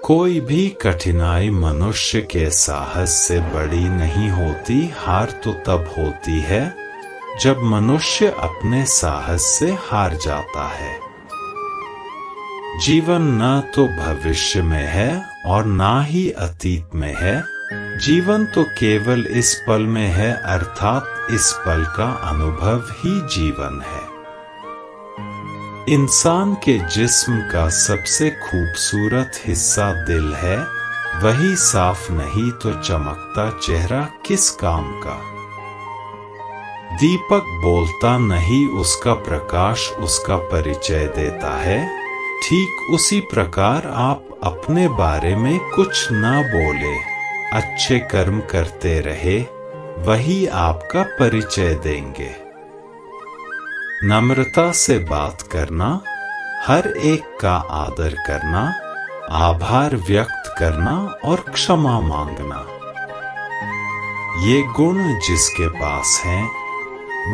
कोई भी कठिनाई मनुष्य के साहस से बड़ी नहीं होती। हार तो तब होती है जब मनुष्य अपने साहस से हार जाता है। जीवन न तो भविष्य में है और ना ही अतीत में है। जीवन तो केवल इस पल में है, अर्थात इस पल का अनुभव ही जीवन है। इंसान के जिस्म का सबसे खूबसूरत हिस्सा दिल है। वही साफ नहीं तो चमकता चेहरा किस काम का। दीपक बोलता नहीं, उसका प्रकाश उसका परिचय देता है। ठीक उसी प्रकार आप अपने बारे में कुछ ना बोले, अच्छे कर्म करते रहे, वही आपका परिचय देंगे। नम्रता से बात करना, हर एक का आदर करना, आभार व्यक्त करना और क्षमा मांगना, ये गुण जिसके पास हैं,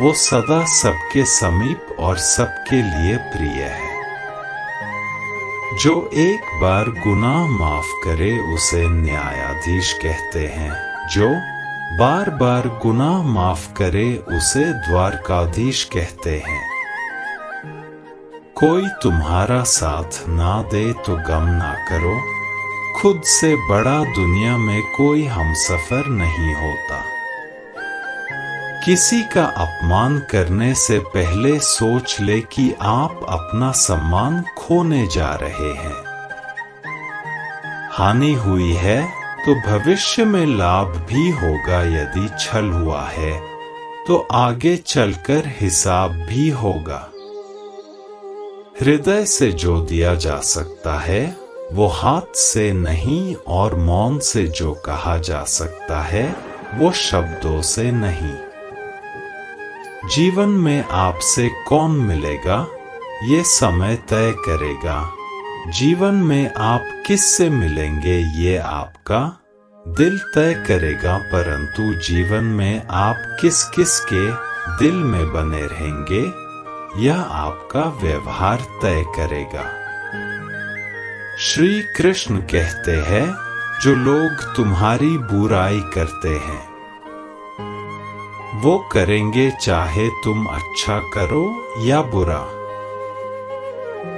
वो सदा सबके समीप और सबके लिए प्रिय है। जो एक बार गुनाह माफ करे उसे न्यायाधीश कहते हैं। जो बार बार गुनाह माफ करे उसे द्वारकाधीश कहते हैं। कोई तुम्हारा साथ ना दे तो गम ना करो। खुद से बड़ा दुनिया में कोई हमसफर नहीं होता। किसी का अपमान करने से पहले सोच ले कि आप अपना सम्मान खोने जा रहे हैं। हानि हुई है तो भविष्य में लाभ भी होगा। यदि छल हुआ है तो आगे चलकर हिसाब भी होगा। हृदय से जो दिया जा सकता है वो हाथ से नहीं, और मौन से जो कहा जा सकता है वो शब्दों से नहीं। जीवन में आपसे कौन मिलेगा ये समय तय करेगा। जीवन में आप किससे मिलेंगे ये आपका दिल तय करेगा। परंतु जीवन में आप किस किस के दिल में बने रहेंगे यह आपका व्यवहार तय करेगा। श्री कृष्ण कहते हैं, जो लोग तुम्हारी बुराई करते हैं वो करेंगे चाहे तुम अच्छा करो या बुरा।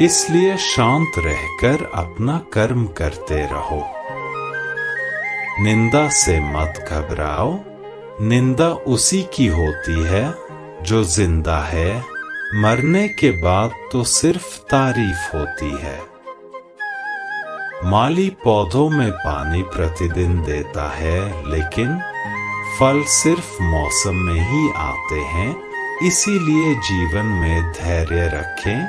इसलिए शांत रहकर अपना कर्म करते रहो। निंदा से मत घबराओ। निंदा उसी की होती है जो जिंदा है। मरने के बाद तो सिर्फ तारीफ होती है। माली पौधों में पानी प्रतिदिन देता है, लेकिन फल सिर्फ मौसम में ही आते हैं। इसीलिए जीवन में धैर्य रखें।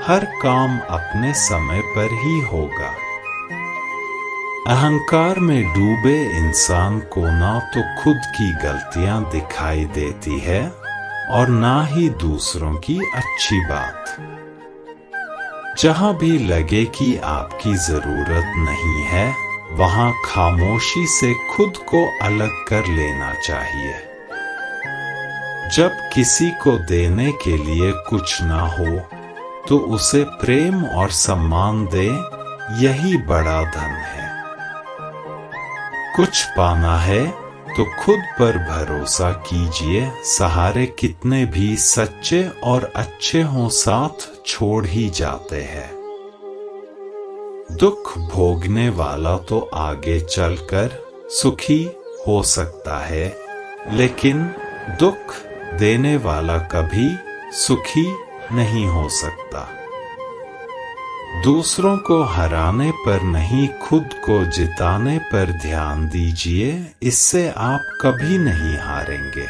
हर काम अपने समय पर ही होगा। अहंकार में डूबे इंसान को ना तो खुद की गलतियां दिखाई देती है और ना ही दूसरों की अच्छी बात। जहां भी लगे कि आपकी जरूरत नहीं है वहां खामोशी से खुद को अलग कर लेना चाहिए। जब किसी को देने के लिए कुछ ना हो तो उसे प्रेम और सम्मान दे, यही बड़ा धन है। कुछ पाना है तो खुद पर भरोसा कीजिए। सहारे कितने भी सच्चे और अच्छे हों साथ छोड़ ही जाते हैं। दुख भोगने वाला तो आगे चलकर सुखी हो सकता है, लेकिन दुख देने वाला कभी सुखी नहीं हो सकता। दूसरों को हराने पर नहीं, खुद को जिताने पर ध्यान दीजिए। इससे आप कभी नहीं हारेंगे।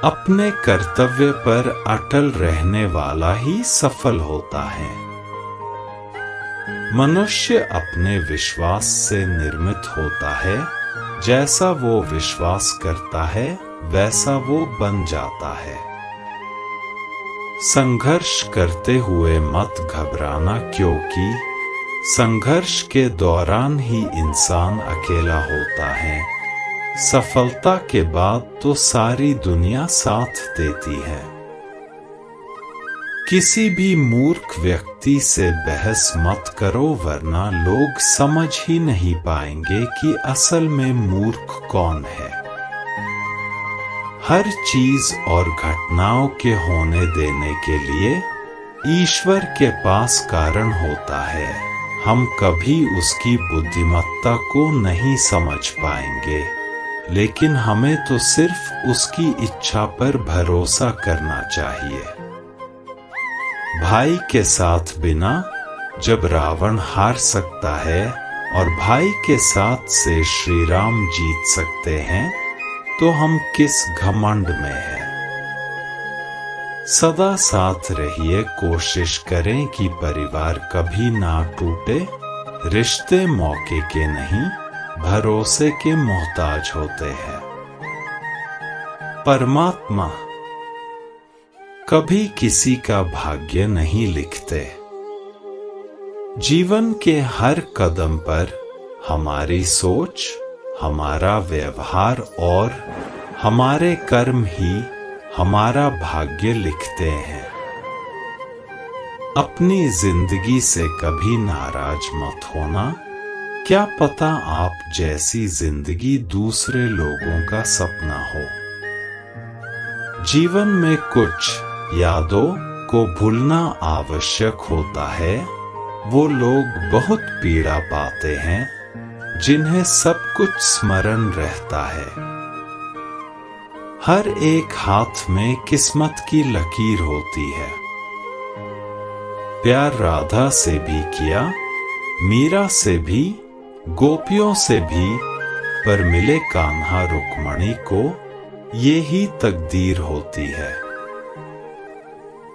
अपने कर्तव्य पर अटल रहने वाला ही सफल होता है। मनुष्य अपने विश्वास से निर्मित होता है। जैसा वो विश्वास करता है वैसा वो बन जाता है। संघर्ष करते हुए मत घबराना, क्योंकि संघर्ष के दौरान ही इंसान अकेला होता है। सफलता के बाद तो सारी दुनिया साथ देती है। किसी भी मूर्ख व्यक्ति से बहस मत करो, वरना लोग समझ ही नहीं पाएंगे कि असल में मूर्ख कौन है। हर चीज और घटनाओं के होने देने के लिए ईश्वर के पास कारण होता है। हम कभी उसकी बुद्धिमत्ता को नहीं समझ पाएंगे, लेकिन हमें तो सिर्फ उसकी इच्छा पर भरोसा करना चाहिए। भाई के साथ बिना जब रावण हार सकता है और भाई के साथ से श्री राम जीत सकते हैं, तो हम किस घमंड में हैं। सदा साथ रहिए, कोशिश करें कि परिवार कभी ना टूटे। रिश्ते मौके के नहीं, भरोसे के मोहताज होते हैं। परमात्मा कभी किसी का भाग्य नहीं लिखते। जीवन के हर कदम पर हमारी सोच, हमारा व्यवहार और हमारे कर्म ही हमारा भाग्य लिखते हैं। अपनी जिंदगी से कभी नाराज मत होना। क्या पता आप जैसी जिंदगी दूसरे लोगों का सपना हो। जीवन में कुछ यादों को भूलना आवश्यक होता है। वो लोग बहुत पीड़ा पाते हैं जिन्हें सब कुछ स्मरण रहता है। हर एक हाथ में किस्मत की लकीर होती है। प्यार राधा से भी किया, मीरा से भी, गोपियों से भी, पर मिले कान्हा रुक्मणी को, ये ही तकदीर होती है।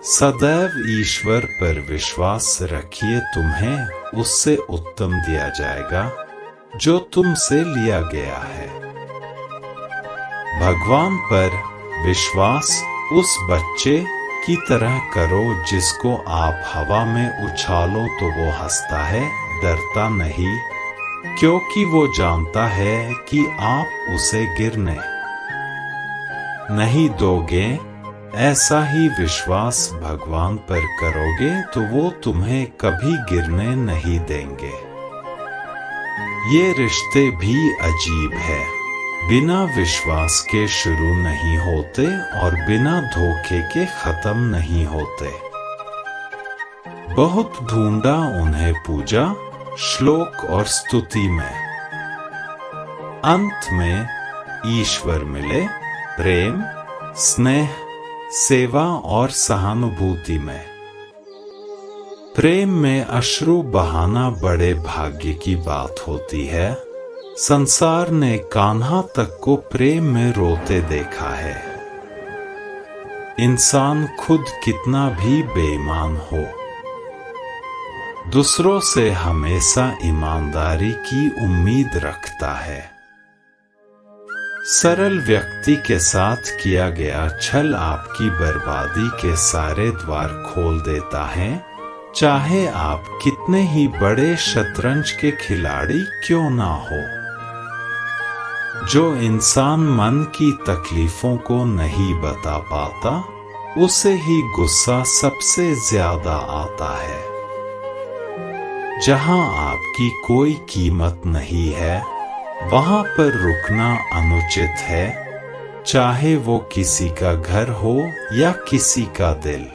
सदैव ईश्वर पर विश्वास रखिए, तुम्हें उससे उत्तम दिया जाएगा जो तुमसे लिया गया है। भगवान पर विश्वास उस बच्चे की तरह करो जिसको आप हवा में उछालो तो वो हंसता है, डरता नहीं, क्योंकि वो जानता है कि आप उसे गिरने नहीं दोगे। ऐसा ही विश्वास भगवान पर करोगे तो वो तुम्हें कभी गिरने नहीं देंगे। ये रिश्ते भी अजीब है, बिना विश्वास के शुरू नहीं होते और बिना धोखे के खत्म नहीं होते। बहुत ढूंढा उन्हें पूजा, श्लोक और स्तुति में, अंत में ईश्वर मिले प्रेम, स्नेह, सेवा और सहानुभूति में। प्रेम में अश्रु बहाना बड़े भाग्य की बात होती है। संसार ने कान्हा तक को प्रेम में रोते देखा है। इंसान खुद कितना भी बेईमान हो, दूसरों से हमेशा ईमानदारी की उम्मीद रखता है। सरल व्यक्ति के साथ किया गया छल आपकी बर्बादी के सारे द्वार खोल देता है, चाहे आप कितने ही बड़े शतरंज के खिलाड़ी क्यों ना हो। जो इंसान मन की तकलीफों को नहीं बता पाता, उसे ही गुस्सा सबसे ज्यादा आता है। जहां आपकी कोई कीमत नहीं है, वहां पर रुकना अनुचित है, चाहे वो किसी का घर हो या किसी का दिल।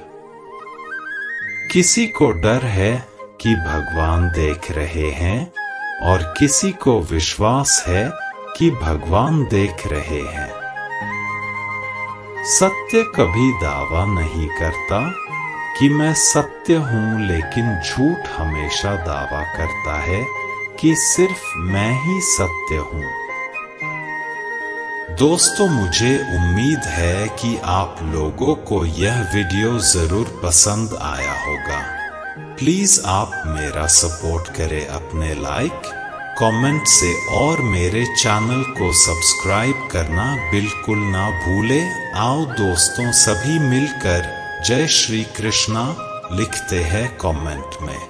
किसी को डर है कि भगवान देख रहे हैं और किसी को विश्वास है कि भगवान देख रहे हैं। सत्य कभी दावा नहीं करता कि मैं सत्य हूं, लेकिन झूठ हमेशा दावा करता है कि सिर्फ मैं ही सत्य हूं। दोस्तों, मुझे उम्मीद है कि आप लोगों को यह वीडियो जरूर पसंद आया होगा। प्लीज आप मेरा सपोर्ट करें अपने लाइक, कमेंट से और मेरे चैनल को सब्सक्राइब करना बिल्कुल ना भूलें। आओ दोस्तों, सभी मिलकर जय श्री कृष्णा लिखते हैं कमेंट में।